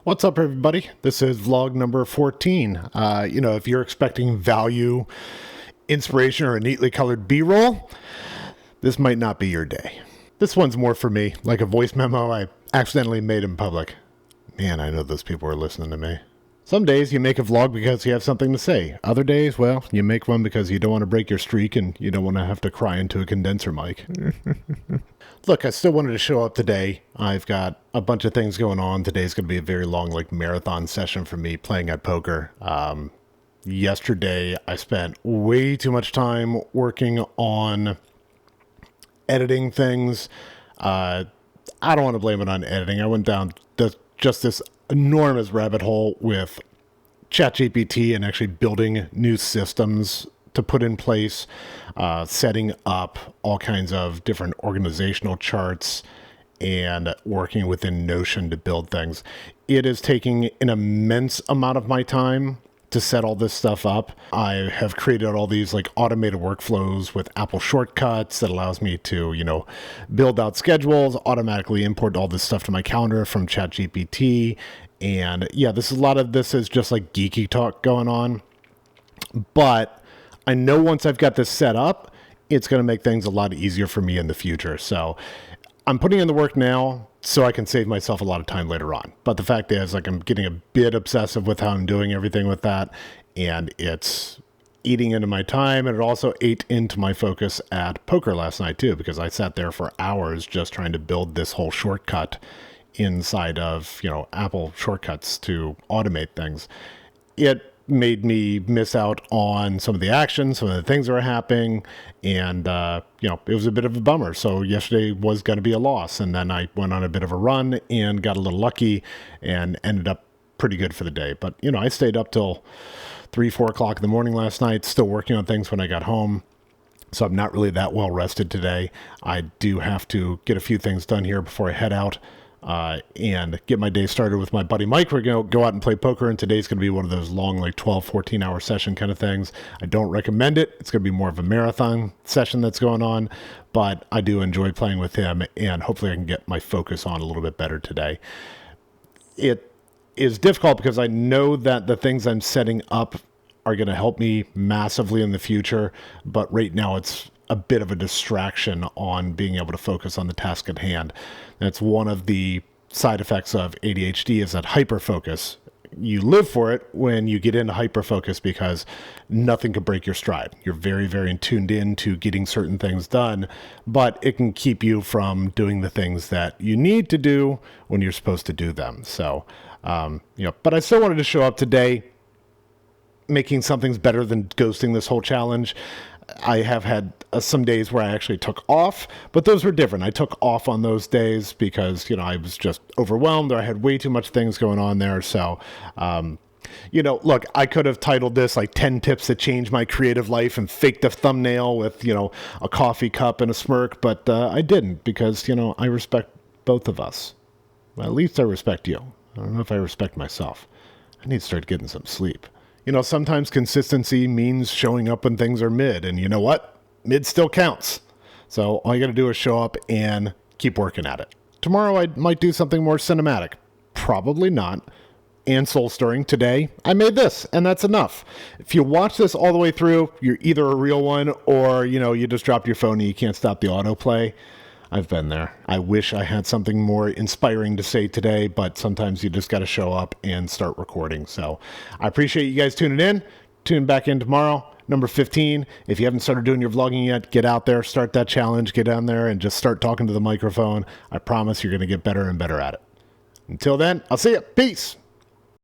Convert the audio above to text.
What's up, everybody? This is vlog number 14. If you're expecting value, inspiration, or a neatly colored B-roll, this might not be your day. This one's more for me, like a voice memo I accidentally made in public. Man, I know those people are listening to me. Some days you make a vlog because you have something to say. Other days, well, you make one because you don't want to break your streak and you don't want to have to cry into a condenser mic. Look, I still wanted to show up today. I've got a bunch of things going on. Today's going to be a very long, marathon session for me playing at poker. Yesterday, I spent way too much time working on editing things. I don't want to blame it on editing. I went down just this enormous rabbit hole with ChatGPT and actually building new systems to put in place, setting up all kinds of different organizational charts and working within Notion to build things. It is taking an immense amount of my time to set all this stuff up. I have created all these automated workflows with Apple shortcuts that allows me to, build out schedules, automatically import all this stuff to my calendar from ChatGPT. And yeah, a lot of this is just geeky talk going on. But I know once I've got this set up, it's going to make things a lot easier for me in the future. So I'm putting in the work now so I can save myself a lot of time later on. But the fact is, I'm getting a bit obsessive with how I'm doing everything with that, and it's eating into my time, and it also ate into my focus at poker last night too, because I sat there for hours just trying to build this whole shortcut inside of, Apple shortcuts to automate things. It made me miss out on some of the action, some of the things that were happening, and it was a bit of a bummer. So yesterday was going to be a loss, and then I went on a bit of a run and got a little lucky and ended up pretty good for the day. But I stayed up till 3-4 o'clock in the morning last night, still working on things when I got home. So I'm not really that well rested today. I do have to get a few things done here before I head out and get my day started with my buddy Mike. We're going to go out and play poker, and today's going to be one of those long 12, 14-hour session kind of things. I don't recommend it. It's going to be more of a marathon session that's going on, but I do enjoy playing with him, and hopefully I can get my focus on a little bit better today. It is difficult because I know that the things I'm setting up are going to help me massively in the future, but right now it's a bit of a distraction on being able to focus on the task at hand. That's one of the side effects of ADHD, is that hyperfocus. You live for it when you get into hyperfocus because nothing can break your stride. You're very, very tuned in to getting certain things done, but it can keep you from doing the things that you need to do when you're supposed to do them. So, but I still wanted to show up today making something's better than ghosting this whole challenge. I have had some days where I actually took off, but those were different. I took off on those days because, I was just overwhelmed, or I had way too much things going on there. So, look, I could have titled this 10 tips that changed my creative life and faked a thumbnail with, a coffee cup and a smirk, but I didn't because, I respect both of us. Well, at least I respect you. I don't know if I respect myself. I need to start getting some sleep. Sometimes consistency means showing up when things are mid, and you know what? Mid still counts. So all you got to do is show up and keep working at it. Tomorrow I might do something more cinematic. Probably not. And soul-stirring. Today, I made this, and that's enough. If you watch this all the way through, you're either a real one or, you just dropped your phone and you can't stop the autoplay. I've been there. I wish I had something more inspiring to say today, but sometimes you just got to show up and start recording. So I appreciate you guys tuning in. Tune back in tomorrow, number 15. If you haven't started doing your vlogging yet, get out there, start that challenge, get down there and just start talking to the microphone. I promise you're going to get better and better at it. Until then, I'll see you. Peace.